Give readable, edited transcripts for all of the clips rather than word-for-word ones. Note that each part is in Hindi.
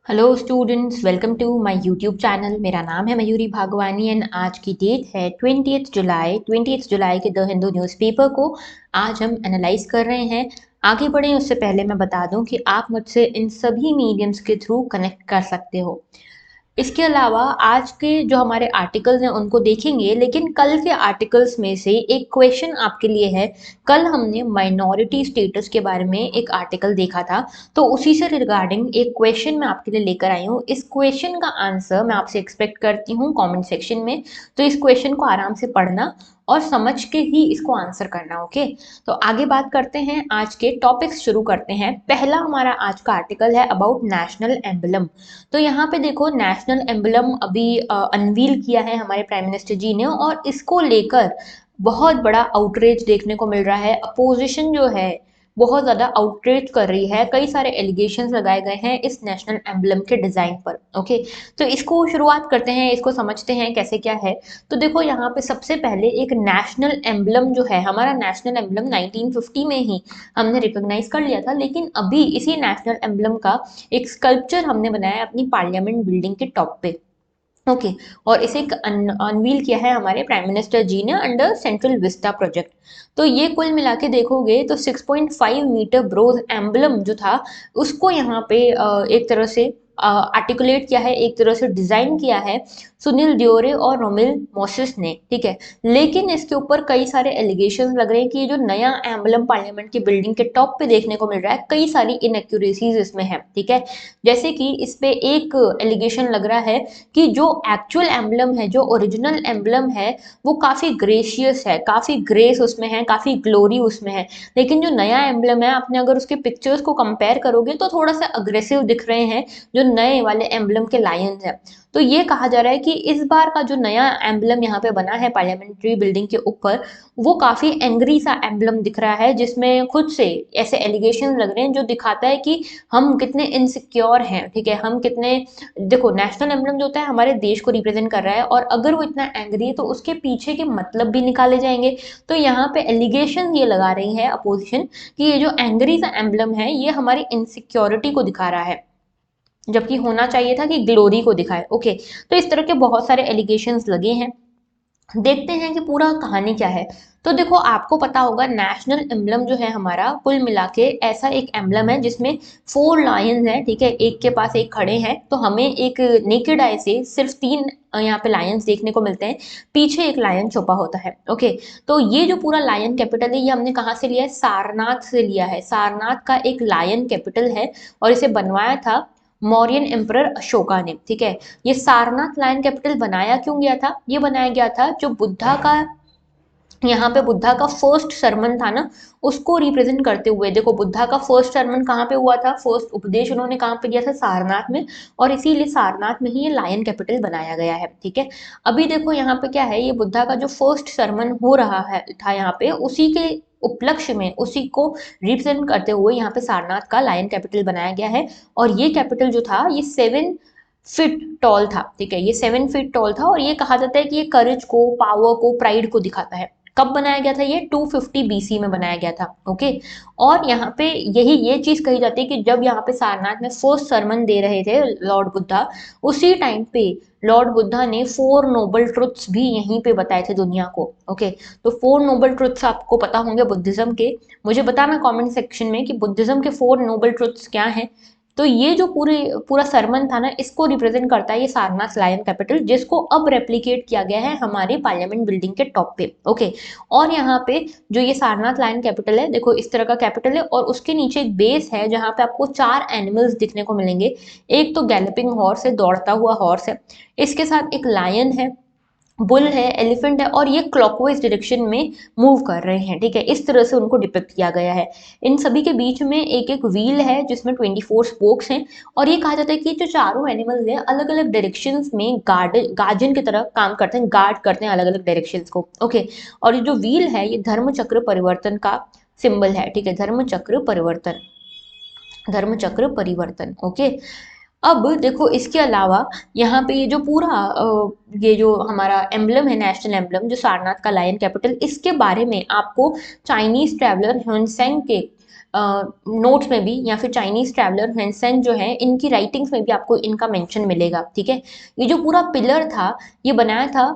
Hello students, welcome to my YouTube channel. मेरा नाम है मयूरी भागवानी एंड आज की डेट है 20th जुलाई के द हिंदू न्यूज़पेपर को आज हम एनालाइज कर रहे हैं। आगे बढ़ें उससे पहले मैं बता दूं कि आप मुझसे इन सभी मीडियम्स के थ्रू कनेक्ट कर सकते हो। इसके अलावा आज के जो हमारे आर्टिकल्स हैं उनको देखेंगे, लेकिन कल के आर्टिकल्स में से एक क्वेश्चन आपके लिए है। कल हमने माइनॉरिटी स्टेटस के बारे में एक आर्टिकल देखा था, तो उसी से रिगार्डिंग एक क्वेश्चन मैं आपके लिए लेकर आई हूँ। इस क्वेश्चन का आंसर मैं आपसे एक्सपेक्ट करती हूँ कमेंट सेक्शन में। तो इस क्वेश्चन को आराम से पढ़ना और समझ के ही इसको आंसर करना। ओके, तो आगे बात करते हैं, आज के टॉपिक्स शुरू करते हैं। पहला हमारा आज का आर्टिकल है अबाउट नेशनल एम्बलम। तो यहाँ पे देखो, नेशनल एम्बलम अभी अनवील किया है हमारे प्राइम मिनिस्टर जी ने, और इसको लेकर बहुत बड़ा आउटरीच देखने को मिल रहा है। अपोजिशन जो है बहुत ज़्यादा आउटरीच कर रही है, कई सारे एलिगेशंस लगाए गए हैं इस नेशनल एम्बलम के डिज़ाइन पर। ओके, तो इसको शुरुआत करते हैं, इसको समझते हैं कैसे क्या है। तो देखो, यहाँ पे सबसे पहले एक नेशनल एम्बलम जो है, हमारा नेशनल एम्बलम 1950 में ही हमने रिकॉग्नाइज कर लिया था, लेकिन अभी इसी नेशनल एम्बलम का एक स्कल्पचर हमने बनाया है अपनी पार्लियामेंट बिल्डिंग के टॉप पे। ओके, और इसे अनवील किया है हमारे प्राइम मिनिस्टर जी ने अंडर सेंट्रल विस्टा प्रोजेक्ट। तो ये कुल मिला के देखोगे तो 6.5 मीटर ब्रोज एम्बलम जो था, उसको यहाँ पे एक तरह से आर्टिकुलेट किया है, एक तरह से डिजाइन किया है सुनील दियोरे और रोमिल मोसेस ने। ठीक है, लेकिन इसके ऊपर कई सारे एलिगेशन लग रहे हैं कि ये जो नया एम्बलम पार्लियामेंट की बिल्डिंग के टॉप पे देखने को मिल रहा है, कई सारी इनएक्यूरेसीज इसमें है। ठीक है, जैसे कि इस पे एक एलिगेशन लग रहा है कि जो एक्चुअल एम्बलम है, जो ओरिजिनल एम्बलम है, वो काफ़ी ग्रेशियस है, काफ़ी ग्रेस उसमें है, काफ़ी ग्लोरी उसमें है। लेकिन जो नया एम्बलम है, आपने अगर उसके पिक्चर्स को कंपेयर करोगे तो थोड़ा सा अग्रेसिव दिख रहे हैं जो नए वाले एम्बलम के लायंस हैं। तो ये कहा जा रहा है कि इस बार का जो नया एम्बलम यहाँ पे बना है पार्लियामेंट्री बिल्डिंग के ऊपर, वो काफ़ी एंग्री सा एम्बलम दिख रहा है, जिसमें खुद से ऐसे एलिगेशन लग रहे हैं जो दिखाता है कि हम कितने इनसिक्योर हैं। ठीक है, हम कितने, देखो नेशनल एम्बलम जो होता है हमारे देश को रिप्रेजेंट कर रहा है, और अगर वो इतना एंग्री है तो उसके पीछे के मतलब भी निकाले जाएंगे। तो यहाँ पे एलिगेशन ये लगा रही है अपोजिशन कि ये जो एंग्री सा एम्बलम है ये हमारी इनसिक्योरिटी को दिखा रहा है, जबकि होना चाहिए था कि ग्लोरी को दिखाए। ओके, तो इस तरह के बहुत सारे एलिगेशंस लगे हैं। देखते हैं कि पूरा कहानी क्या है। तो देखो, आपको पता होगा नेशनल एम्बलम जो है हमारा, कुल मिला के ऐसा एक एम्बलम है जिसमें 4 लायंस हैं। ठीक है, एक के पास एक खड़े हैं, तो हमें एक नेकेड आई से सिर्फ 3 यहाँ पे लायंस देखने को मिलते हैं, पीछे एक लायन छुपा होता है। ओके, तो ये जो पूरा लायन कैपिटल है, ये हमने कहाँ से लिया है? सारनाथ से लिया है। सारनाथ का एक लायन कैपिटल है, और इसे बनवाया था मौर्यन एम्परर अशोका ने। ठीक है, ये सारनाथ लायन कैपिटल बनाया क्यों गया था? ये बनाया गया था जो बुद्धा का, यहाँ पे बुद्धा का फर्स्ट सरमन था ना, उसको रिप्रेजेंट करते हुए। देखो, बुद्धा का फर्स्ट सरमन कहाँ पे हुआ था, फर्स्ट उपदेश उन्होंने कहाँ पे दिया था? सारनाथ में, और इसीलिए सारनाथ में ही ये लायन कैपिटल बनाया गया है। ठीक है, अभी देखो यहाँ पे क्या है, ये बुद्धा का जो फर्स्ट सरमन हो रहा है था यहाँ पे, उसी के उपलक्ष्य में, उसी को रिप्रेजेंट करते हुए यहाँ पे सारनाथ का लायन कैपिटल बनाया गया है। और ये कैपिटल जो था, ये 7 फीट टॉल था। ठीक है, ये 7 फीट टॉल था, और ये कहा जाता है कि ये करेज को, पावर को, प्राइड को दिखाता है। कब बनाया गया था? ये 250 बीसी में बनाया गया था। ओके, और यहाँ पे यही ये चीज कही जाती है कि जब यहाँ पे सारनाथ में फर्स्ट सरमन दे रहे थे लॉर्ड बुद्धा, उसी टाइम पे लॉर्ड बुद्धा ने 4 नोबल ट्रुथ्स भी यहीं पे बताए थे दुनिया को। ओके, तो 4 नोबल ट्रुथ्स आपको पता होंगे बुद्धिज्म के। मुझे बताना कमेंट सेक्शन में कि बुद्धिज्म के 4 नोबल ट्रुथ्स क्या हैं। तो ये जो पूरा सरमन था ना, इसको रिप्रेजेंट करता है ये सारनाथ लायन कैपिटल, जिसको अब रेप्लिकेट किया गया है हमारी पार्लियामेंट बिल्डिंग के टॉप पे। ओके, और यहाँ पे जो ये सारनाथ लायन कैपिटल है, देखो इस तरह का कैपिटल है, और उसके नीचे एक बेस है जहाँ पे आपको 4 एनिमल्स दिखने को मिलेंगे। एक तो गैलपिंग हॉर्स है, दौड़ता हुआ हॉर्स है, इसके साथ एक लायन है, बुल है, एलिफेंट है, और ये क्लॉकवाइज डायरेक्शन में मूव कर रहे हैं। ठीक है, इस तरह से उनको डिपिक्ट किया गया है। इन सभी के बीच में एक एक व्हील है जिसमें 24 स्पोक्स हैं, और ये कहा जाता है कि जो चारों एनिमल्स हैं अलग अलग डायरेक्शंस में गार्जियन की तरह काम करते हैं, गार्ड करते हैं अलग अलग डायरेक्शंस को। ओके, और ये जो व्हील है ये धर्म चक्र परिवर्तन का सिंबल है। ठीक है, धर्म चक्र परिवर्तन, धर्म चक्र परिवर्तन। ओके, अब देखो इसके अलावा यहाँ पे ये जो पूरा ये जो हमारा एम्बलम है, नेशनल एम्बलम जो सारनाथ का लायन कैपिटल, इसके बारे में आपको चाइनीज ट्रैवलर ह्यूनसेंग के नोट्स में भी या फिर चाइनीज ट्रैवलर हेनसेन जो है इनकी राइटिंग्स में भी आपको इनका मेंशन मिलेगा। ठीक है, ये जो पूरा पिलर था ये बनाया था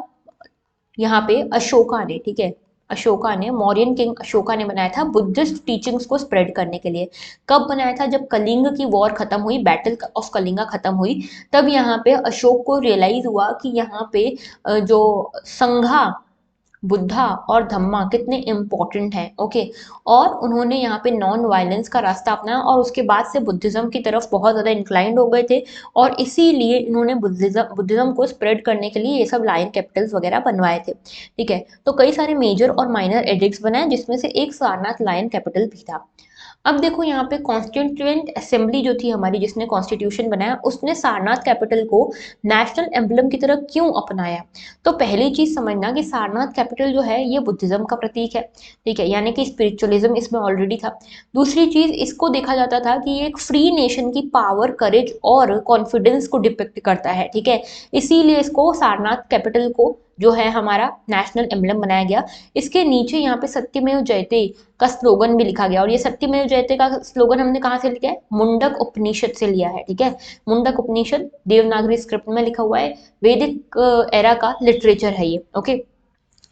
यहाँ पे अशोका ने। ठीक है, अशोका ने, मौर्यन किंग अशोका ने बनाया था बुद्धिस्ट टीचिंग्स को स्प्रेड करने के लिए। कब बनाया था? जब कलिंग की वॉर खत्म हुई, बैटल ऑफ कलिंगा खत्म हुई, तब यहाँ पे अशोक को रियलाइज हुआ कि यहाँ पे जो संघा, बुद्धा और धम्मा कितने इम्पोर्टेंट हैं। ओके, और उन्होंने यहाँ पे नॉन वायलेंस का रास्ता अपनाया और उसके बाद से बुद्धिज्म की तरफ बहुत ज़्यादा इंक्लाइंड हो गए थे और इसीलिए इन्होंने बुद्धिज्म को स्प्रेड करने के लिए ये सब लायन कैपिटल्स वगैरह बनवाए थे। ठीक है, तो कई सारे मेजर और माइनर एडिक्ट्स बनाए जिसमें से एक सारनाथ लायन कैपिटल भी था। अब देखो यहाँ पे कॉन्स्टिट्यूएंट असेंबली जो थी हमारी, जिसने कॉन्स्टिट्यूशन बनाया, उसने सारनाथ कैपिटल को नेशनल एम्बलम की तरह क्यों अपनाया? तो पहली चीज समझना कि सारनाथ कैपिटल जो है ये बुद्धिज्म का प्रतीक है। ठीक है, यानी कि स्पिरिचुअलिज्म इसमें ऑलरेडी था। दूसरी चीज, इसको देखा जाता था कि ये एक फ्री नेशन की पावर, करेज और कॉन्फिडेंस को डिपिक्ट करता है। ठीक है, इसीलिए इसको सारनाथ कैपिटल को जो है हमारा नेशनल एम्बलम बनाया गया। इसके नीचे यहाँ पे सत्यमेव जयते का स्लोगन भी लिखा गया और ये सत्यमेव जयते का स्लोगन हमने कहाँ से लिया है? मुंडक उपनिषद से लिया है। ठीक है, मुंडक उपनिषद देवनागरी स्क्रिप्ट में लिखा हुआ है, वैदिक एरा का लिटरेचर है ये। ओके,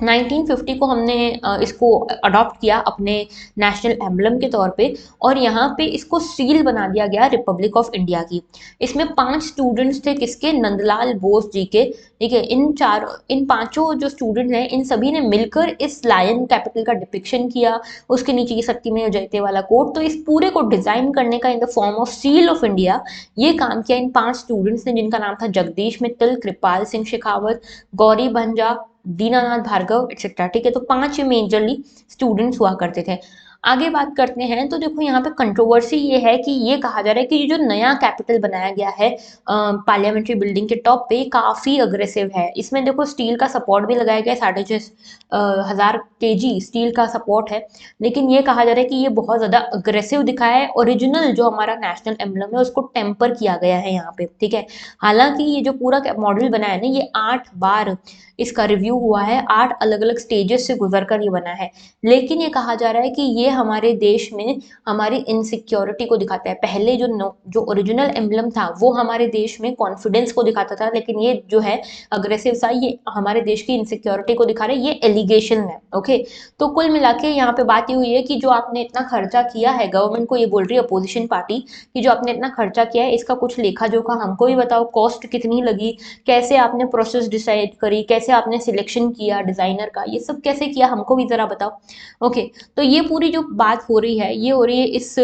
1950 को हमने इसको अडॉप्ट किया अपने नेशनल एम्बलम के तौर पे और यहाँ पे इसको सील बना दिया गया रिपब्लिक ऑफ इंडिया की। इसमें 5 स्टूडेंट्स थे, किसके? नंदलाल बोस जी के। ठीक है, इन पांचों जो स्टूडेंट हैं इन सभी ने मिलकर इस लायन कैपिटल का डिपिक्शन किया। उसके नीचे ये सत्यमेव जयते वाला कोड, तो इस पूरे को डिजाइन करने का in the form of seal of India ये काम किया इन 5 स्टूडेंट्स ने, जिनका नाम था जगदीश मित्तल, कृपाल सिंह शेखावत, गौरी भंजा, दीनानाथ भार्गव एक्सेट्रा। ठीक है, तो 5 मेजरली स्टूडेंट्स हुआ करते थे। आगे बात करते हैं तो देखो यहाँ पे कंट्रोवर्सी ये है कि ये कहा जा रहा है कि ये जो नया कैपिटल बनाया गया है पार्लियामेंट्री बिल्डिंग के टॉप पे, काफी अग्रेसिव है। इसमें देखो स्टील का सपोर्ट भी लगाया गया है, 6,500 kg स्टील का सपोर्ट है। लेकिन ये कहा जा रहा है कि ये बहुत ज्यादा अग्रेसिव दिखा है। ओरिजिनल जो हमारा नेशनल एम्बलम है उसको टेम्पर किया गया है यहाँ पे। ठीक है, हालांकि ये जो पूरा मॉडल बना है ना, ये 8 बार इसका रिव्यू हुआ है, 8 अलग अलग स्टेजेस से गुजरकर ये बना है। लेकिन ये कहा जा रहा है कि ये हमारे देश में हमारी इनसिक्योरिटी को दिखाता है। पहले जो ओरिजिनल एम्बलम था वो हमारे देश में कॉन्फिडेंस को दिखाता था, लेकिन ये जो है अग्रेसिव सा, ये हमारे देश की इनसिक्योरिटी को दिखा रहा है। ये एलिगेशन है। ओके, तो कुल मिला के यहाँ पे बात ये हुई है कि जो आपने इतना खर्चा किया है, गवर्नमेंट को ये बोल रही है अपोजिशन पार्टी कि जो आपने इतना खर्चा किया है इसका कुछ लेखा जोखा हमको भी बताओ, कॉस्ट कितनी लगी, कैसे आपने प्रोसेस डिसाइड करी, कैसे आपने सिलेक्शन किया डिजाइनर का, ये सब कैसे किया हमको भी जरा बताओ। ओके, तो ये पूरी जो बात हो रही है ये हो रही है इस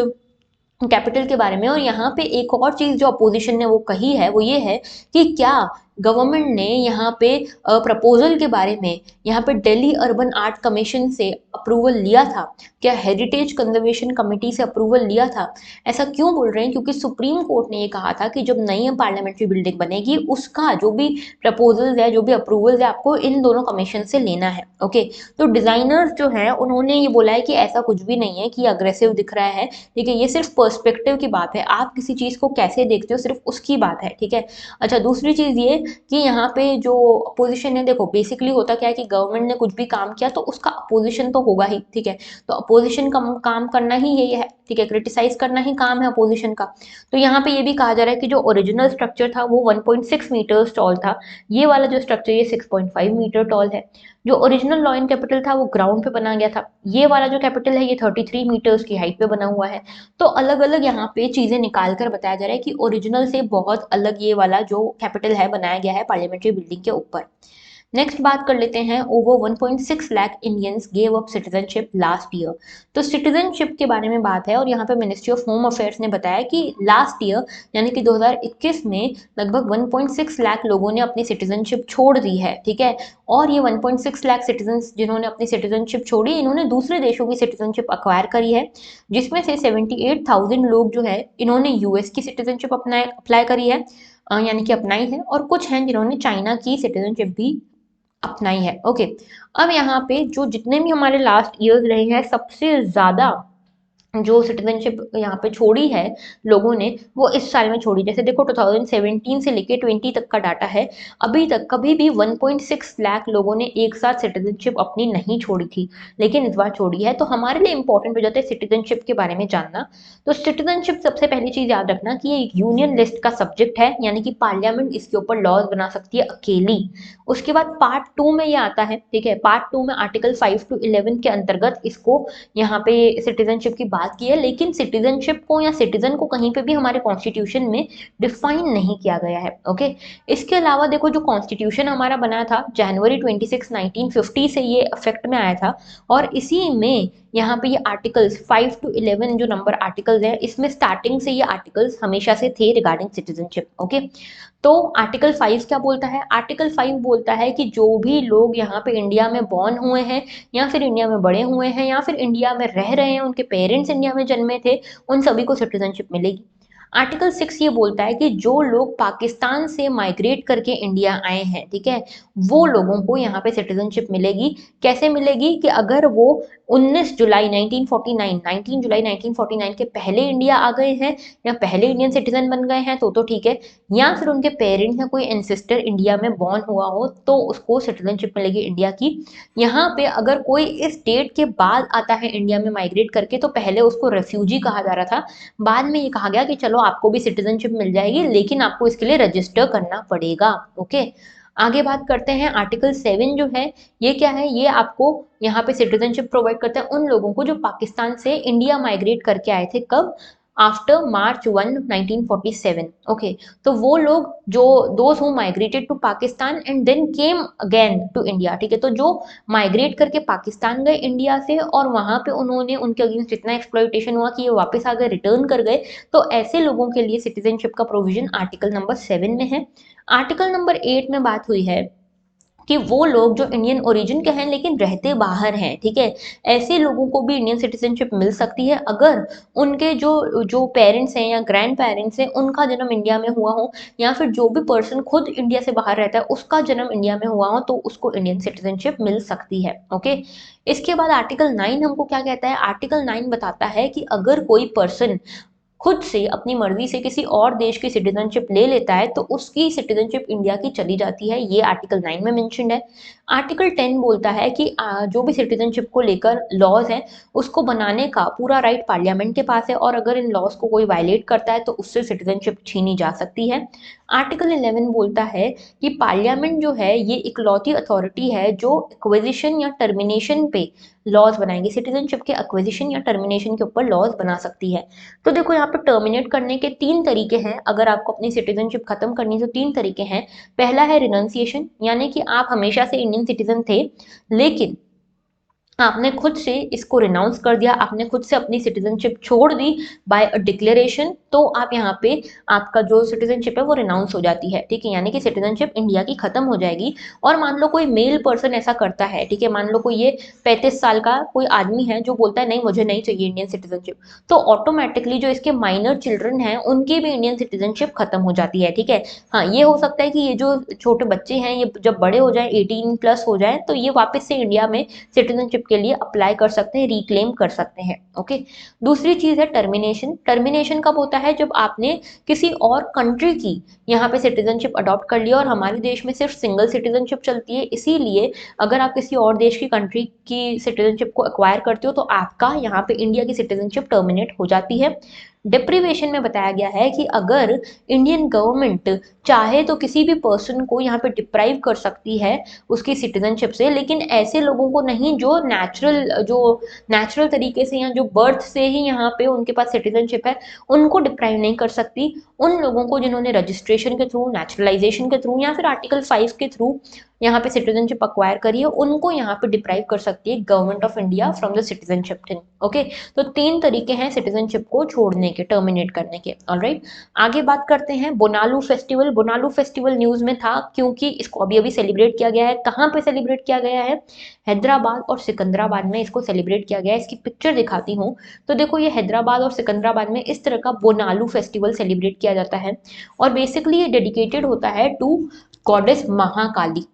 कैपिटल के बारे में। और यहाँ पे एक और चीज जो अपोजिशन ने वो कही है वो ये है कि क्या गवर्नमेंट ने यहाँ पे प्रपोजल के बारे में यहाँ पे दिल्ली अर्बन आर्ट कमीशन से अप्रूवल लिया था? क्या हेरिटेज कंजर्वेशन कमेटी से अप्रूवल लिया था? ऐसा क्यों बोल रहे हैं? क्योंकि सुप्रीम कोर्ट ने ये कहा था कि जब नई पार्लियामेंट्री बिल्डिंग बनेगी उसका जो भी प्रपोजल है, जो भी अप्रूवल है, आपको इन दोनों कमीशन से लेना है। ओके, तो डिजाइनर्स जो है उन्होंने ये बोला है कि ऐसा कुछ भी नहीं है कि अग्रेसिव दिख रहा है। ठीक है, ये सिर्फ पर्सपेक्टिव की बात है, आप किसी चीज को कैसे देखते हो सिर्फ उसकी बात है। ठीक है, अच्छा, दूसरी चीज ये कि यहाँ पे जो अपोजिशन है, देखो बेसिकली होता क्या है कि गवर्नमेंट ने कुछ भी काम किया तो उसका अपोजिशन तो होगा ही। ठीक है, तो अपोजिशन का काम करना ही यही है। ठीक है, क्रिटिसाइज करना ही काम है अपोजिशन का। तो यहाँ पे ये भी कहा जा रहा है कि जो ओरिजिनल स्ट्रक्चर था वो 1.6 मीटर्स टॉल था, ये वाला जो स्ट्रक्चर ये 6.5 मीटर टॉल है। जो ओरिजिनल लॉयन कैपिटल था वो ग्राउंड पे बना गया था, ये वाला जो कैपिटल है ये 33 मीटर्स की हाइट पे बना हुआ है। तो अलग अलग यहाँ पे चीजें निकाल कर बताया जा रहा है कि ओरिजिनल से बहुत अलग ये वाला जो कैपिटल है बनाया गया है पार्लियामेंट्री बिल्डिंग के ऊपर। नेक्स्ट बात कर लेते हैं, over 1.6 lakh Indians gave up citizenship last year. तो सिटीजनशिप के बारे में बात है और यहाँ पे मिनिस्ट्री ऑफ होम अफेयर्स ने बताया कि लास्ट ईयर यानी कि 2021 में लगभग 1.6 लाख लोगों ने अपनी सिटीजनशिप छोड़ दी है। ठीक है, और ये 1.6 लाख सिटीजन्स जिन्होंने अपनी सिटीजनशिप छोड़ी, इन्होंने दूसरे देशों की सिटीजनशिप अक्वायर करी है, जिसमें से 78,000 लोग जो है इन्होंने यूएस की सिटीजनशिप अप्लाई करी है, यानी कि अपनाई है, और कुछ हैं जिन्होंने चाइना की सिटीजनशिप भी अपनाई है। ओके, अब यहाँ पे जो जितने भी हमारे लास्ट ईयर्स रहे हैं सबसे ज्यादा जो सिटीजनशिप यहाँ पे छोड़ी है लोगों ने, वो इस साल में छोड़ी। जैसे देखो 2017 से लेके 20 तक का डाटा है, अभी तक कभी भी 1.6 लाख लोगों ने एक साथ सिटीजनशिप अपनी नहीं छोड़ी थी, लेकिन इस बार छोड़ी है। तो हमारे लिए इंपॉर्टेंट हो जाता है सिटीजनशिप के बारे में जानना। तो सिटीजनशिप सबसे पहली चीज याद रखना कि ये यूनियन लिस्ट का सब्जेक्ट है, यानी कि पार्लियामेंट इसके ऊपर लॉज बना सकती है अकेली। उसके बाद पार्ट 2 में ये आता है, ठीक है, पार्ट 2 में आर्टिकल 5 to 11 के अंतर्गत इसको यहाँ पे सिटीजनशिप की बात की है, लेकिन सिटीजनशिप को या सिटीजन को कहीं पे भी हमारे कॉन्स्टिट्यूशन में डिफाइन नहीं किया गया है। ओके, इसके अलावा देखो जो कॉन्स्टिट्यूशन हमारा बना था जनवरी 26 1950 से ये इफेक्ट में आया था, और इसी में यहाँ पे ये आर्टिकल्स 5 to 11 जो नंबर आर्टिकल्स है, इसमें स्टार्टिंग से ये आर्टिकल्स हमेशा से थे रिगार्डिंग सिटीजनशिप। ओके, तो आर्टिकल 5 क्या बोलता है? आर्टिकल 5 बोलता है कि जो भी लोग यहाँ पे इंडिया में बॉर्न हुए हैं, या फिर इंडिया में बड़े हुए हैं, या फिर इंडिया में रह रहे हैं, उनके पेरेंट्स इंडिया में जन्मे थे, उन सभी को सिटीजनशिप मिलेगी। आर्टिकल 6 ये बोलता है कि जो लोग पाकिस्तान से माइग्रेट करके इंडिया आए हैं, ठीक है, वो लोगों को यहाँ पे सिटीजनशिप मिलेगी। कैसे मिलेगी? कि अगर वो 19 जुलाई 1949 के पहले इंडिया आ गए हैं, या पहले इंडियन सिटीजन बन गए हैं, तो ठीक है, या फिर उनके पेरेंट्स या कोई एंसेस्टर इंडिया में बॉर्न हुआ हो, तो उसको सिटीजनशिप मिलेगी इंडिया की। यहाँ पे अगर कोई इस डेट के बाद आता है इंडिया में माइग्रेट करके, तो पहले उसको रेफ्यूजी कहा जा रहा था, बाद में ये कहा गया कि चलो आपको भी सिटीजनशिप मिल जाएगी, लेकिन आपको इसके लिए रजिस्टर करना पड़ेगा। ओके, आगे बात करते हैं आर्टिकल 7 जो है, ये क्या है? ये आपको यहाँ पे सिटीजनशिप प्रोवाइड करता है उन लोगों को जो पाकिस्तान से इंडिया माइग्रेट करके आए थे। कब? After March 1 1947। ओके, तो वो लोग जो those who migrated to Pakistan and then came again to India, ठीक है, तो जो माइग्रेट करके पाकिस्तान गए इंडिया से, और वहां पे उन्होंने उनके अगेंस्ट इतना एक्सप्लॉइटेशन हुआ कि ये वापस आ गए, रिटर्न कर गए, तो ऐसे लोगों के लिए सिटीजनशिप का प्रोविजन आर्टिकल नंबर 7 में है। आर्टिकल नंबर 8 में बात हुई है कि वो लोग जो इंडियन ओरिजिन के हैं लेकिन रहते बाहर हैं, ठीक है, ऐसे लोगों को भी इंडियन सिटीजनशिप मिल सकती है अगर उनके जो जो पेरेंट्स हैं या ग्रैंड पेरेंट्स हैं, उनका जन्म इंडिया में हुआ हो, या फिर जो भी पर्सन खुद इंडिया से बाहर रहता है उसका जन्म इंडिया में हुआ हो, तो उसको इंडियन सिटीजनशिप मिल सकती है। ओके, इसके बाद आर्टिकल 9 हमको क्या कहता है? आर्टिकल 9 बताता है कि अगर कोई पर्सन खुद से अपनी मर्जी से किसी और देश की सिटीजनशिप ले लेता है, तो उसकी सिटीजनशिप इंडिया की चली जाती है। ये आर्टिकल 9 में मेंशन्ड है। आर्टिकल 10 बोलता है कि जो भी सिटीजनशिप को लेकर लॉज हैं, उसको बनाने का पूरा राइट पार्लियामेंट के पास है, और अगर इन लॉज को कोई वायलेट करता है तो उससे सिटीजनशिप छीनी जा सकती है। आर्टिकल 11 बोलता है कि पार्लियामेंट जो है ये इकलौती अथॉरिटी है जो एक्विजिशन या टर्मिनेशन पे लॉज बनाएंगे, सिटीजनशिप के एक्विजिशन या टर्मिनेशन के ऊपर लॉज बना सकती है। तो देखो यहाँ पे टर्मिनेट करने के 3 तरीके हैं। अगर आपको अपनी सिटीजनशिप खत्म करनी है तो 3 तरीके हैं। पहला है रिनाउंसिएशन, यानी कि आप हमेशा से इंडियन सिटीजन थे, लेकिन आपने खुद से इसको रिनाउंस कर दिया, आपने खुद से अपनी सिटीजनशिप छोड़ दी बाय अ डिक्लेरेशन, तो आप यहाँ पे आपका जो सिटीजनशिप है वो रिनाउंस हो जाती है, ठीक है, यानी कि सिटीजनशिप इंडिया की खत्म हो जाएगी। और मान लो कोई मेल पर्सन ऐसा करता है, ठीक है, मान लो कोई ये 35 साल का कोई आदमी है जो बोलता है नहीं मुझे नहीं चाहिए इंडियन सिटीजनशिप, तो ऑटोमेटिकली जो इसके माइनर चिल्ड्रन हैं उनकी भी इंडियन सिटीजनशिप खत्म हो जाती है, ठीक है। हाँ, ये हो सकता है कि ये जो छोटे बच्चे हैं ये जब बड़े हो जाए 18+ हो जाए, तो ये वापस से इंडिया में सिटीजनशिप के लिए अप्लाई कर सकते हैं, रिक्लेम कर सकते हैं। ओके, दूसरी चीज है टर्मिनेशन। टर्मिनेशन कब होता है? जब आपने किसी और कंट्री की यहाँ पे सिटीजनशिप अडॉप्ट कर लिया, और हमारे देश में सिर्फ सिंगल सिटीजनशिप चलती है, इसीलिए अगर आप किसी और देश की कंट्री की सिटीजनशिप को एक्वायर करते हो तो आपका यहाँ पे इंडिया की सिटीजनशिप टर्मिनेट हो जाती है। डिप्रीवेशन में बताया गया है कि अगर इंडियन गवर्नमेंट चाहे तो किसी भी पर्सन को यहाँ पे डिप्राइव कर सकती है उसकी सिटीजनशिप से, लेकिन ऐसे लोगों को नहीं जो नेचुरल तरीके से या जो बर्थ से ही यहाँ पे उनके पास सिटीजनशिप है, उनको डिप्राइव नहीं कर सकती। उन लोगों को जिन्होंने रजिस्ट्रेशन के थ्रू, नेचुरलाइजेशन के थ्रू, या फिर आर्टिकल 5 के थ्रू यहाँ पे सिटीजनशिप अक्वायर करी है, उनको यहाँ पे डिप्राइव कर सकती है government of India from the citizenship thing. Okay, तो 3 तरीके हैं सिटीजनशिप को छोड़ने के, टर्मिनेट करने के। ऑलराइट, आगे बात करते हैं Bonalu festival. Bonalu festival news में था क्योंकि इसको अभी अभी सेलिब्रेट किया गया है। कहाँ पे सेलिब्रेट किया गया है? हैदराबाद और सिकंदराबाद में इसको सेलिब्रेट किया गया है। इसकी पिक्चर दिखाती हूँ, तो देखो ये हैदराबाद और सिकंदराबाद में इस तरह का बोनालू फेस्टिवल सेलिब्रेट किया जाता है, और बेसिकली ये डेडिकेटेड होता है टू गॉडेस महाकाली।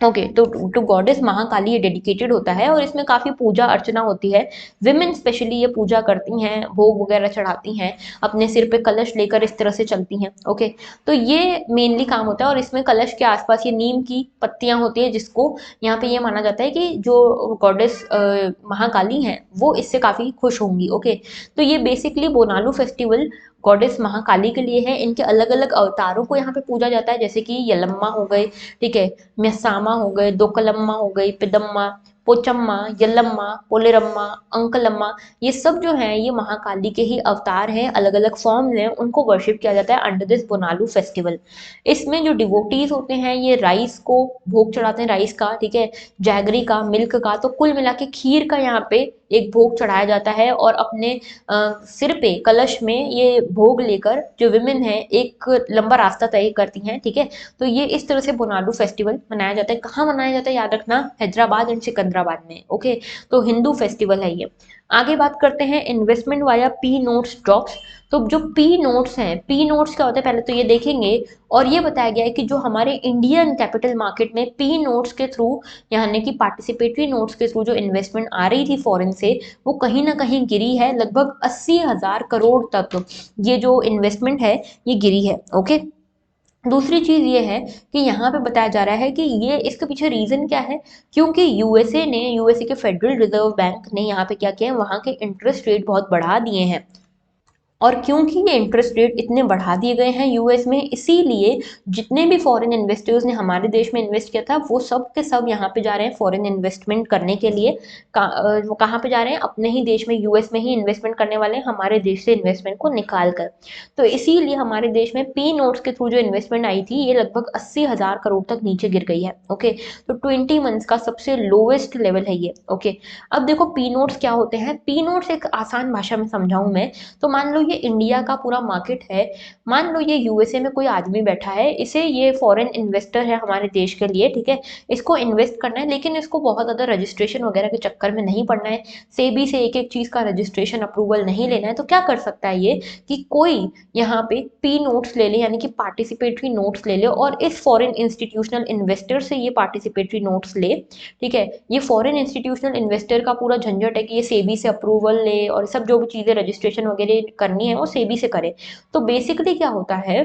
ओके, तो टू गॉडेस महाकाली ये डेडिकेटेड होता है और इसमें काफ़ी पूजा अर्चना होती है। विमेन स्पेशली ये पूजा करती हैं, भोग वगैरह चढ़ाती हैं, अपने सिर पे कलश लेकर इस तरह से चलती हैं। ओके, तो ये मेनली काम होता है और इसमें कलश के आसपास ये नीम की पत्तियां होती है, जिसको यहाँ पे ये माना जाता है कि जो गॉडेस महाकाली हैं वो इससे काफ़ी खुश होंगी। ओके, तो ये basically Bonalu festival goddess Mahakali के लिए है। इनके अलग अलग अवतारों को यहाँ पे पूजा जाता है, जैसे कि यलम्मा हो गए, ठीक है, मेस्सामा हो गए, दोकलम्मा हो गई, पिदम्मा, पोचम्मा, यल्लम्मा, पोलेरम्मा, अंकलम्मा, ये सब जो है ये महाकाली के ही अवतार हैं, अलग अलग फॉर्म हैं, उनको वर्शिप किया जाता है अंडर दिस बोनालू फेस्टिवल। इसमें जो डिवोटीज होते हैं ये राइस को भोग चढ़ाते हैं, राइस का, ठीक है, जैगरी का, मिल्क का, तो कुल मिला के खीर का यहाँ पे एक भोग चढ़ाया जाता है और अपने सिर पे कलश में ये भोग लेकर जो विमेन है एक लंबा रास्ता तय करती हैं, ठीक है। तो ये इस तरह से बोनालू फेस्टिवल मनाया जाता है। कहाँ मनाया जाता है याद रखना, हैदराबाद एंड सिकंदराबाद में। ओके, तो हिंदू फेस्टिवल है ये। आगे बात करते हैं investment via P notes stocks. तो जो पी नोट्स हैं, पी नोट्स क्या होता है पहले तो ये देखेंगे। और ये बताया गया है कि जो हमारे इंडियन कैपिटल मार्केट में पी नोट्स के थ्रू, यानी कि पार्टिसिपेटरी नोट्स के थ्रू जो इन्वेस्टमेंट आ रही थी फॉरेन से, वो कहीं ना कहीं गिरी है, लगभग 80,000 करोड़ तक ये जो इन्वेस्टमेंट है ये गिरी है। ओके, दूसरी चीज ये है कि यहाँ पे बताया जा रहा है कि ये इसके पीछे रीजन क्या है, क्योंकि यूएसए के फेडरल रिजर्व बैंक ने यहाँ पे क्या किया है, वहाँ के इंटरेस्ट रेट बहुत बढ़ा दिए हैं। और क्योंकि ये इंटरेस्ट रेट इतने बढ़ा दिए गए हैं यूएस में, इसीलिए जितने भी फॉरेन इन्वेस्टर्स ने हमारे देश में इन्वेस्ट किया था वो सब के सब यहाँ पे जा रहे हैं फॉरेन इन्वेस्टमेंट करने के लिए। वो कहाँ पे जा रहे हैं, अपने ही देश में, यूएस में ही इन्वेस्टमेंट करने वाले हैं, हमारे देश से इन्वेस्टमेंट को निकाल कर। तो इसीलिए हमारे देश में पी नोट्स के थ्रू जो इन्वेस्टमेंट आई थी ये लगभग 80,000 करोड़ तक नीचे गिर गई है। ओके, तो 20 मंथ्स का सबसे लोवेस्ट लेवल है ये। ओके, अब देखो पी नोट्स क्या होते हैं। पी नोट्स एक आसान भाषा में समझाऊं मैं, तो मान लो ये इंडिया का पूरा मार्केट है, मान लो ये यूएसए में कोई आदमी बैठा है, इसे ये फॉरेन इन्वेस्टर है हमारे देश के लिए, ठीक है, इसको इन्वेस्ट करना है, लेकिन इसको बहुत ज़्यादा रजिस्ट्रेशन वगैरह के चक्कर में नहीं पड़ना है, सेबी से एक एक चीज़ का रजिस्ट्रेशन अप्रूवल नहीं लेना है। तो क्या कर सकता है ये कि कोई यहाँ पे पी नोट्स ले ले, यानी कि पार्टिसिपेटरी नोट्स ले ले, और इस फॉरेन इंस्टीट्यूशनल इन्वेस्टर से ये पार्टिसिपेटरी नोट्स ले, ठीक है। ये फॉरेन इंस्टीट्यूशनल इन्वेस्टर का पूरा झंझट है कि ये सेबी से अप्रूवल ले और सब जो भी चीज़ें रजिस्ट्रेशन वगैरह करनी है वो सेबी से करे। तो बेसिकली क्या होता है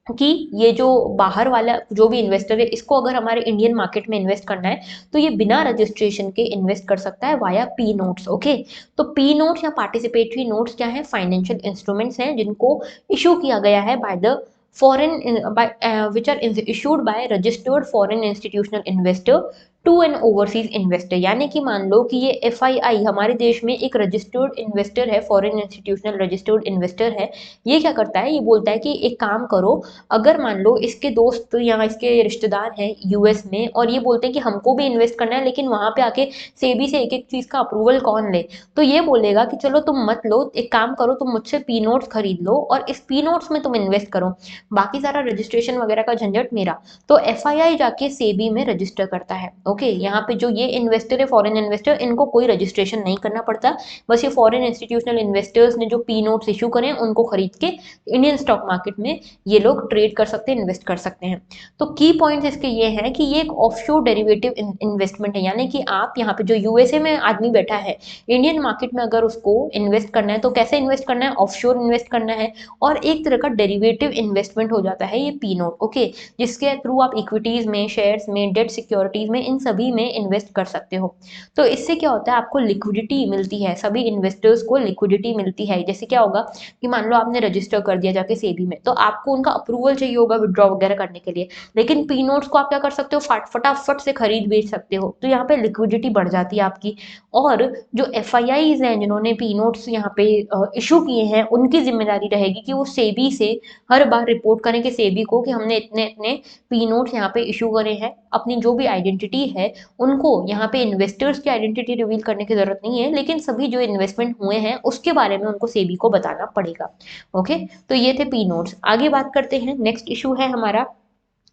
कि ये जो बाहर वाला जो भी इन्वेस्टर है, इसको अगर हमारे इंडियन मार्केट में इन्वेस्ट करना है तो ये बिना रजिस्ट्रेशन के इन्वेस्ट कर सकता है वाया पी नोट्स। ओके, तो पी नोट्स या पार्टिसिपेटरी नोट्स क्या है, फाइनेंशियल इंस्ट्रूमेंट्स हैं जिनको इशू किया गया है by the foreign by which are issued by registered foreign institutional investor to an overseas investor. यानी कि मान लो कि ये एफआईआई हमारे देश में एक रजिस्टर्ड इन्वेस्टर है, फॉरेन इंस्टीट्यूशनल रजिस्टर्ड इन्वेस्टर है। ये क्या करता है, ये बोलता है कि एक काम करो, अगर मान लो इसके दोस्त या इसके रिश्तेदार हैं यूएस में और ये बोलते हैं कि हमको भी इन्वेस्ट करना है, लेकिन वहां पे आके सेबी से एक एक चीज का अप्रूवल कौन ले, तो ये बोलेगा कि चलो तुम मत लो, एक काम करो, तुम मुझसे पी नोट्स खरीद लो और इस पी नोट्स में तुम इन्वेस्ट करो, बाकी सारा रजिस्ट्रेशन वगैरह का झंझट मेरा। तो एफआईआई जाके सेबी में रजिस्टर करता है। ओके, यहाँ पे जो ये इन्वेस्टर है फॉरेन इन्वेस्टर, इनको कोई रजिस्ट्रेशन नहीं करना पड़ता, बस ये फॉरेन इंस्टीट्यूशनल इन्वेस्टर्स ने जो पी नोट्स इशू करें उनको खरीद के इंडियन स्टॉक मार्केट में ये लोग ट्रेड कर सकते हैं, इन्वेस्ट कर सकते हैं। तो की पॉइंट्स इसके ये हैं कि ये एक ऑफशोर डेरिवेटिव इन्वेस्टमेंट है, यानी कि आप यहाँ पे जो यूएसए में आदमी बैठा है, इंडियन मार्केट में अगर उसको इन्वेस्ट करना है तो कैसे इन्वेस्ट करना है, ऑफशोर इन्वेस्ट करना है, और एक तरह का डेरिवेटिव इन्वेस्टमेंट हो जाता है ये पी नोट। ओके, जिसके थ्रू आप इक्विटीज में, शेयर्स में, डेट सिक्योरिटीज में, इन सभी में इन्वेस्ट कर सकते हो। तो इससे क्या होता है, आपको लिक्विडिटी मिलती है, सभी इन्वेस्टर्स को लिक्विडिटी मिलती है। जैसे क्या होगा कि मान लो आपने रजिस्टर कर दिया जाके सेबी में, तो आपको उनका अप्रूवल चाहिए होगा विड्रॉ वगैरह करने के लिए, लेकिन पी नोट्स को आप क्या कर सकते हो, फटाफट से खरीद बेच सकते हो, तो यहाँ पे लिक्विडिटी बढ़ जाती है आपकी। और जो एफआईआईज हैं जिन्होंने पी नोट्स यहाँ पे इशू किए हैं, उनकी जिम्मेदारी रहेगी कि वो सेबी से हर बार रिपोर्ट करें कि सेबी को कि हमने इतने इतने पी नोट्स यहाँ पे इशू करे हैं, अपनी जो भी आइडेंटिटी है उनको, यहाँ पे इन्वेस्टर्स की आइडेंटिटी रिवील करने की जरूरत नहीं है, लेकिन सभी जो इन्वेस्टमेंट हुए हैं उसके बारे में उनको सेबी को बताना पड़ेगा। ओके, तो ये थे पी नोट्स। आगे बात करते हैं, नेक्स्ट इशू है हमारा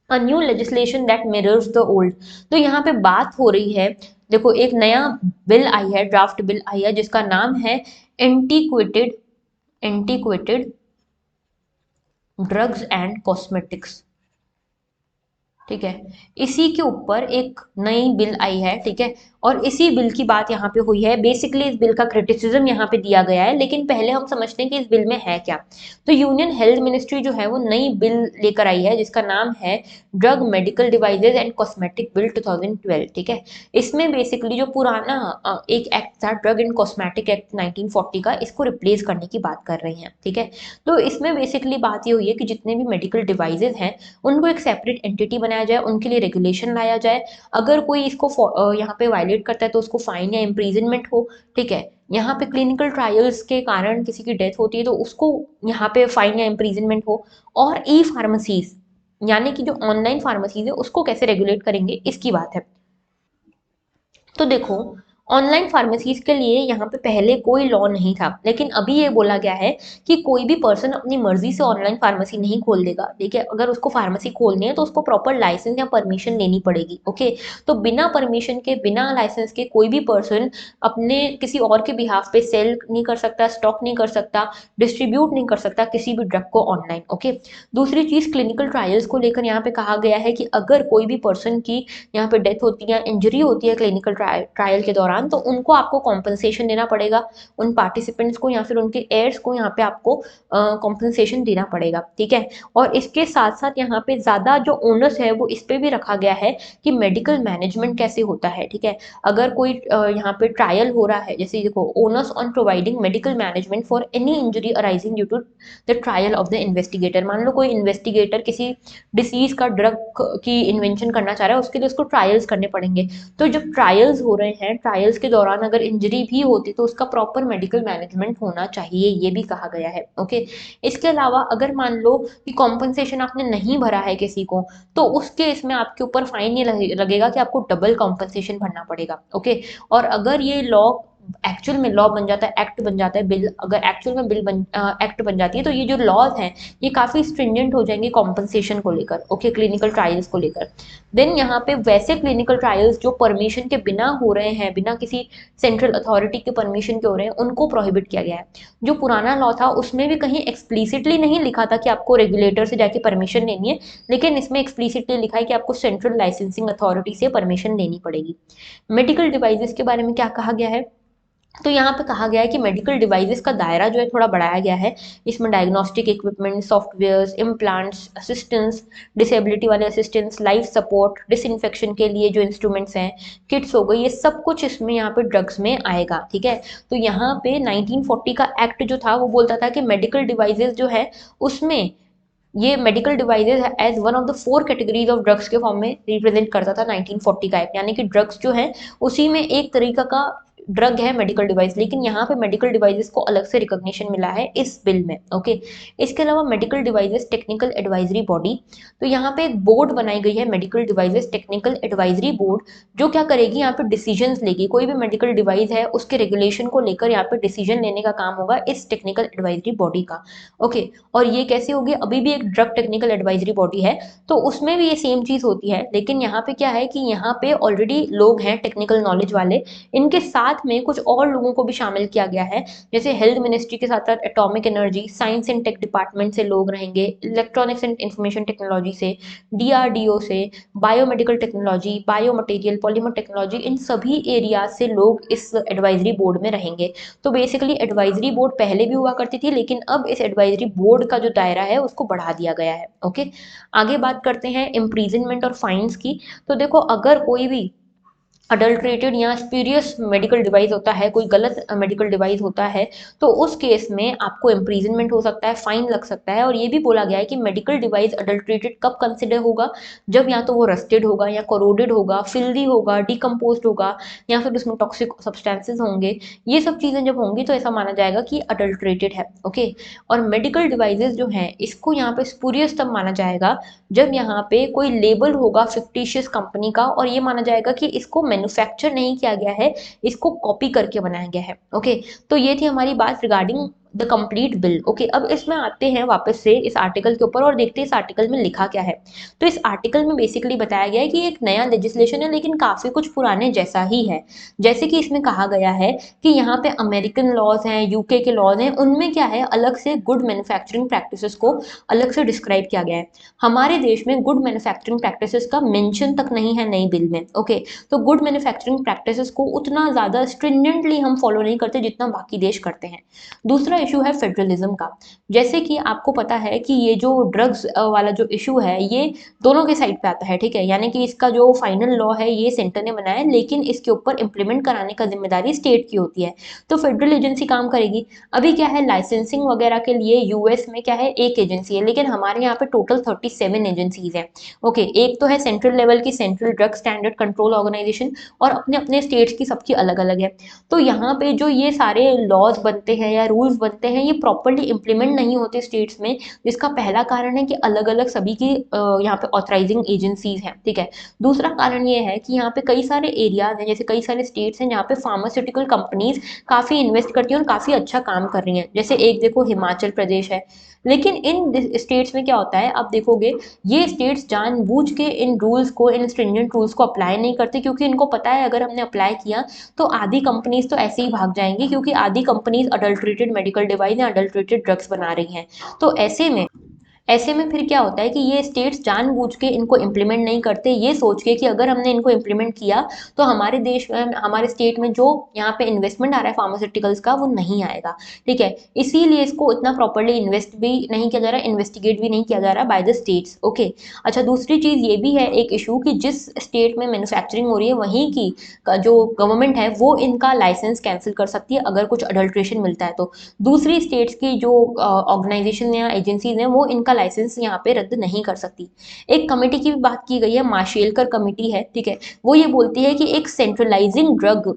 a new legislation that mirrors the old. तो यहाँ पे बात हो रही है, देखो एक नया बिल आई है, ड्राफ्ट बिल आई है जिसका नाम है antiquated antiquated drugs and cosmetics ठीक है। इसी के ऊपर एक नई बिल आई है, ठीक है, और इसी बिल की बात यहाँ पे हुई है। बेसिकली इस बिल का क्रिटिसिज्म यहाँ पे दिया गया है, लेकिन पहले हम समझते हैं कि इस बिल में है क्या। तो यूनियन हेल्थ मिनिस्ट्री जो है वो नई बिल लेकर आई है जिसका नाम है drug medical devices and cosmetic bill 2012, ठीक है। इसमें बेसिकली जो पुराना एक एक्ट था ड्रग एंड कॉस्मेटिक एक्ट 1940 का, इसको रिप्लेस करने की बात कर रही हैं, ठीक है। तो इसमें बेसिकली बात ये हुई है कि जितने भी मेडिकल डिवाइसेज हैं उनको एक सेपरेट एंटिटी बनाया जाए, उनके लिए रेगुलेशन लाया जाए। अगर कोई इसको यहाँ पे वायलेट करता है तो उसको फाइन या इम्प्रीजनमेंट हो, ठीक है। यहाँ पे क्लिनिकल ट्रायल्स के कारण किसी की डेथ होती है तो उसको यहाँ पे फाइन या इम्प्रीजनमेंट हो। और ई फार्मेसीज यानी कि जो ऑनलाइन फार्मेसीज है उसको कैसे रेगुलेट करेंगे, इसकी बात है। तो देखो, ऑनलाइन फार्मेसीज के लिए यहाँ पे पहले कोई लॉ नहीं था, लेकिन अभी ये बोला गया है कि कोई भी पर्सन अपनी मर्जी से ऑनलाइन फार्मेसी नहीं खोल देगा, ठीक है। अगर उसको फार्मेसी खोलनी है तो उसको प्रॉपर लाइसेंस या परमिशन लेनी पड़ेगी, ओके। तो बिना परमिशन के, बिना लाइसेंस के कोई भी पर्सन अपने किसी और के बिहाफ पे सेल नहीं कर सकता, स्टॉक नहीं कर सकता, डिस्ट्रीब्यूट नहीं कर सकता किसी भी ड्रग को ऑनलाइन, ओके। दूसरी चीज, क्लिनिकल ट्रायल्स को लेकर यहाँ पे कहा गया है कि अगर कोई भी पर्सन की यहाँ पे डेथ होती है, इंजरी होती है क्लिनिकल ट्रायल के दौरान, तो उनको आपको कॉम्पनसेशन देना पड़ेगा, उन पार्टिसिपेंट्स को या फिर उनके एयर्स को यहाँ पे आपको कॉम्पनसेशन देना पड़ेगा, ठीक है। और इसके साथ साथ यहाँ पे ज्यादा जो ओनर्स है वो इस पे भी रखा गया है कि मेडिकल मैनेजमेंट कैसे होता है, ठीक है। अगर कोई यहाँ पे ट्रायल हो रहा है, जैसे देखो, owners on providing medical management for any injury arising due to the trial of the investigator. मान लो कोई इन्वेस्टिगेटर किसी डिसीज का ड्रग की इन्वेंशन करना चाह रहा है, उसके लिए उसको ट्रायल्स करने पड़ेंगे। तो जब ट्रायल्स हो रहे हैं, ट्रायल्स के दौरान अगर इंजरी भी होती तो उसका प्रॉपर मेडिकल मैनेजमेंट होना चाहिए, ये भी कहा गया है, ओके। इसके अलावा अगर मान लो कि कॉम्पनसेशन आपने नहीं भरा है किसी को, तो उस केस में आपके ऊपर फाइन ये लगेगा कि आपको डबल कॉम्पनसेशन भरना पड़ेगा, ओके। और अगर ये लॉ एक्चुअल में लॉ बन जाता है, एक्ट बन जाता है, बिल अगर एक्चुअल में एक्ट बन जाती है, तो ये जो लॉज हैं ये काफी स्ट्रिंजेंट हो जाएंगे कॉम्पनसेशन को लेकर, ओके, क्लिनिकल ट्रायल्स को लेकर। देन यहाँ पे वैसे क्लिनिकल ट्रायल्स जो परमिशन के बिना हो रहे हैं, बिना किसी सेंट्रल अथॉरिटी के परमिशन के हो रहे हैं, उनको प्रोहिबिट किया गया है। जो पुराना लॉ था उसमें भी कहीं एक्सप्लिसिटली नहीं लिखा था कि आपको रेगुलेटर से जाके परमिशन लेनी है, लेकिन इसमें एक्सप्लिसिटली लिखा है कि आपको सेंट्रल लाइसेंसिंग अथॉरिटी से परमिशन लेनी पड़ेगी। मेडिकल डिवाइसेस के बारे में क्या कहा गया है, तो यहाँ पे कहा गया है कि मेडिकल डिवाइसेस का दायरा जो है थोड़ा बढ़ाया गया है। इसमें diagnostic equipment, softwares, implants, assistants, disability वाले असिस्टेंट्स, लाइफ सपोर्ट, डिसइंफेक्शन के लिए जो इंस्ट्रूमेंट्स हैं, किट्स हो गई, ये सब कुछ इसमें यहाँ पे ड्रग्स में आएगा, ठीक है। तो यहाँ पे 1940 का एक्ट जो था वो बोलता था कि मेडिकल डिवाइसेस जो है उसमें ये medical devices as one of the 4 categories of drugs के फॉर्म में रिप्रेजेंट करता था 1940 का एक्ट। यानी कि ड्रग्स जो है उसी में एक तरीका का ड्रग है मेडिकल डिवाइस, लेकिन यहाँ पे मेडिकल डिवाइसेस को अलग से रिकॉग्निशन मिला है इस बिल में, ओके। इसके अलावा medical devices technical advisory body, तो यहाँ पे एक बोर्ड बनाई गई है medical devices technical advisory board, जो क्या करेगी, यहाँ पे डिसीजंस लेगी। कोई भी मेडिकल डिवाइस है उसके रेगुलेशन को लेकर यहाँ पे डिसीजन लेने का काम होगा इस टेक्निकल एडवाइजरी बॉडी का, ओके। और ये कैसे होगी, अभी भी एक ड्रग टेक्निकल एडवाइजरी बॉडी है तो उसमें भी ये सेम चीज होती है, लेकिन यहाँ पे क्या है कि यहाँ पे ऑलरेडी लोग हैं टेक्निकल नॉलेज वाले, इनके साथ में कुछ और लोगों को भी शामिल किया गया है। जैसे हेल्थ मिनिस्ट्री के साथ साथ atomic energy, science and tech department से लोग रहेंगे, इलेक्ट्रॉनिक्स एंड इंफॉर्मेशन टेक्नोलॉजी से, डीआरडीओ से, biomedical technology, bio material, polymer technology, इन सभी एरियाज से लोग इस एडवाइजरी बोर्ड में रहेंगे। तो बेसिकली एडवाइजरी बोर्ड पहले भी हुआ करती थी, लेकिन अब इस एडवाइजरी बोर्ड का जो दायरा है उसको बढ़ा दिया गया है, ओके। आगे बात करते हैं इम्प्रीजनमेंट और फाइन्स की। तो देखो, अगर कोई भी अडल्ट्रेटेड या स्पूरियस मेडिकल डिवाइस होता है, कोई गलत मेडिकल डिवाइस होता है, तो उस केस में आपको इम्प्रीजनमेंट हो सकता है, फाइन लग सकता है। और ये भी बोला गया है कि मेडिकल डिवाइस अडल्ट्रेटेड कब कंसिडर होगा, जब या तो वो रस्टेड होगा या कोरोडेड होगा, फिल्दी होगा, डिकम्पोज होगा, या फिर उसमें टॉक्सिक सब्सटेंसेस होंगे। ये सब चीज़ें जब होंगी तो ऐसा माना जाएगा कि अडल्ट्रेटेड है, ओके। और मेडिकल डिवाइसेस जो हैं इसको यहाँ पे स्पूरियस तब माना जाएगा जब यहाँ पे कोई लेबल होगा फिक्टिशियस कंपनी का, और ये माना जाएगा कि इसको मैन्युफैक्चर नहीं किया गया है, इसको कॉपी करके बनाया गया है, ओके। तो ये थी हमारी बात regarding the complete bill. Okay, अब इसमें आते हैं वापस से इस आर्टिकल के ऊपर और देखते हैं इस आर्टिकल में लिखा क्या है। तो इस आर्टिकल में बेसिकली बताया गया है कि एक नया लेजिस्लेशन है लेकिन काफी कुछ पुराने जैसा ही है। जैसे कि इसमें कहा गया है कि यहाँ पे अमेरिकन लॉज हैं, यूके के लॉज हैं, उनमें क्या है अलग से गुड मैन्युफैक्चरिंग प्रैक्टिसेस को अलग से डिस्क्राइब किया गया है। हमारे देश में गुड मैन्युफैक्चरिंग प्रैक्टिसेस का मेंशन तक नहीं है नई बिल में। ओके, तो गुड मैन्युफैक्चरिंग प्रैक्टिसेस को उतना ज्यादा स्ट्रिंजेंटली हम फॉलो नहीं करते जितना बाकी देश करते हैं। दूसरा इशू है फेडरलिज्म का। जैसे कि आपको पता है कि ये जो ड्रग्स वाला जो इशू है ये दोनों के साइड पे आता है, ठीक है, यानी कि इसका जो फाइनल लॉ है ये सेंटर ने बनाया है लेकिन इसके ऊपर इंप्लीमेंट कराने का जिम्मेदारी स्टेट की होती है। तो फेडरल एजेंसी काम करेगी। अभी क्या है, लाइसेंसिंग वगैरह के लिए यूएस में क्या है एक एजेंसी है, लेकिन हमारे यहाँ पे टोटल 37 एजेंसीज हैं। ओके, एक तो है सेंट्रल लेवल की central drug standard control organisation और अपने अपने स्टेट्स की सबकी अलग अलग है। तो यहाँ पे जो ये सारे लॉज बनते हैं या रूल्स बनते हैं ये प्रॉपरली इंप्लीमेंट नहीं होते स्टेट्स में, जिसका पहला कारण है कि अलग अलग सभी की यहाँ पे ऑथराइजिंग एजेंसीज हैं, ठीक है। दूसरा कारण ये है कि यहाँ पे कई सारे एरियाज हैं, जैसे कई सारे स्टेट्स हैं जहाँ पे फार्मास्यूटिकल कंपनीज काफी इन्वेस्ट करती हैं और काफी अच्छा काम कर रही हैं। जैसे एक देखो हिमाचल प्रदेश है, लेकिन इन स्टेट्स में क्या होता है आप देखोगे ये स्टेट्स जानबूझ के इन रूल्स को, इन स्ट्रिंजेंट रूल्स को अप्लाई नहीं करते क्योंकि इनको पता है अगर हमने अप्लाई किया तो आधी कंपनीज तो ऐसे ही भाग जाएंगी, क्योंकि आधी कंपनीज अडल्ट्रेटेड मेडिकल डिवाइस या अडल्ट्रेटेड ड्रग्स बना रही हैं। तो ऐसे में फिर क्या होता है कि ये स्टेट्स जानबूझ के इनको इम्प्लीमेंट नहीं करते, ये सोच के कि अगर हमने इनको इम्प्लीमेंट किया तो हमारे देश में, हमारे स्टेट में जो यहाँ पे इन्वेस्टमेंट आ रहा है फार्मास्यूटिकल्स का वो नहीं आएगा, ठीक है। इसीलिए इसको इतना प्रॉपर्ली इन्वेस्ट भी नहीं किया जा रहा है, इन्वेस्टिगेट भी नहीं किया जा रहा बाय द स्टेट्स। ओके, अच्छा, दूसरी चीज ये भी है एक इशू कि जिस स्टेट में मैन्युफैक्चरिंग हो रही है वहीं की जो गवर्नमेंट है वो इनका लाइसेंस कैंसिल कर सकती है अगर कुछ अडल्ट्रेशन मिलता है तो। दूसरी स्टेट्स की जो ऑर्गेनाइजेशन या एजेंसीज हैं वो इनका लाइसेंस यहाँ पे रद्द नहीं कर सकती। एक कमेटी की भी बात की गई है, माशेलकर कमेटी है, ठीक है। वो ये बोलती है कि एक सेंट्रलाइजिंग ड्रग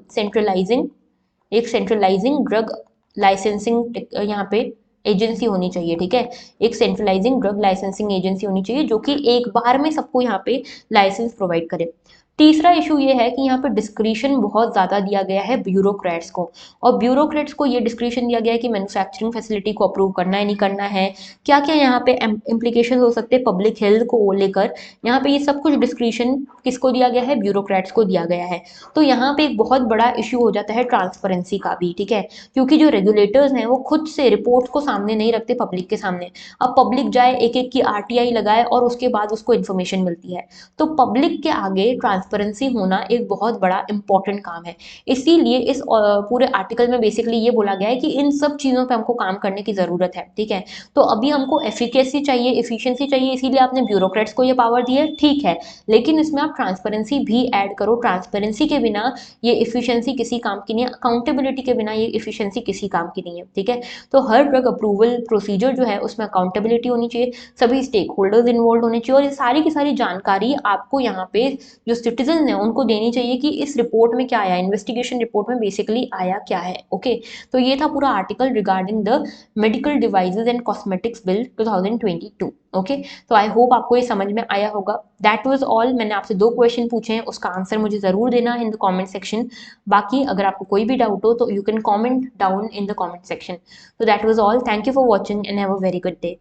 लाइसेंसिंग यहाँ पे एजेंसी होनी चाहिए, ठीक है। एक सेंट्रलाइजिंग ड्रग लाइसेंसिंग एजेंसी होनी चाहिए जो कि एक बार में सबको यहाँ पे लाइसेंस प्रोवाइड करे। तीसरा इशू ये है कि यहाँ पे डिस्क्रिशन बहुत ज़्यादा दिया गया है ब्यूरोक्रेट्स को, और ब्यूरोक्रेट्स को ये डिस्क्रिशन दिया गया है कि मैन्युफैक्चरिंग फैसिलिटी को अप्रूव करना है नहीं करना है, क्या क्या यहाँ पे इम्प्लीकेशन हो सकते हैं पब्लिक हेल्थ को लेकर। यहाँ पे ये सब कुछ डिस्क्रिशन किसको दिया गया है, ब्यूरोक्रेट्स को दिया गया है। तो यहाँ पे एक बहुत बड़ा इशू हो जाता है ट्रांसपेरेंसी का भी, ठीक है, क्योंकि जो रेगुलेटर्स हैं वो खुद से रिपोर्ट्स को सामने नहीं रखते पब्लिक के सामने। अब पब्लिक जाए एक एक की आरटीआई लगाए और उसके बाद उसको इन्फॉर्मेशन मिलती है। तो पब्लिक के आगे ट्रांसपेरेंसी होना एक बहुत बड़ा इंपॉर्टेंट काम है। इसीलिए इस पूरे आर्टिकल में बेसिकली ये बोला गया है कि इन सब चीज़ों पे हमको काम करने की ज़रूरत है, ठीक है। तो अभी हमको एफिकेसी चाहिए, इफिशियंसी चाहिए, इसीलिए आपने ब्यूरोक्रेट्स को ये पावर दी है, ठीक है, लेकिन इसमें आप ट्रांसपेरेंसी भी ऐड करो। ट्रांसपेरेंसी के बिना ये इफिशियंसी किसी काम की नहीं है, अकाउंटेबिलिटी के बिना ये इफिशियंसी किसी काम की नहीं है, ठीक है। तो हर ड्रग अप्रूवल प्रोसीजर जो है उसमें अकाउंटेबिलिटी होनी चाहिए, सभी स्टेक होल्डर्स इन्वॉल्व होने चाहिए, और ये सारी की सारी जानकारी आपको यहाँ पे जो सिटीजन है उनको देनी चाहिए कि इस रिपोर्ट में क्या आया, इन्वेस्टिगेशन रिपोर्ट में बेसिकली आया क्या है। ओके, तो ये था पूरा article regarding the medical devices and cosmetics bill 2022। Okay, तो आई होप आपको ये समझ में आया होगा। That was all. मैंने आपसे 2 क्वेश्चन पूछे हैं, उसका आंसर मुझे जरूर देना इन द कमेंट सेक्शन। बाकी अगर आपको कोई भी डाउट हो तो you can comment down in the comment section. तो that was all. Thank you for watching and have a very good day.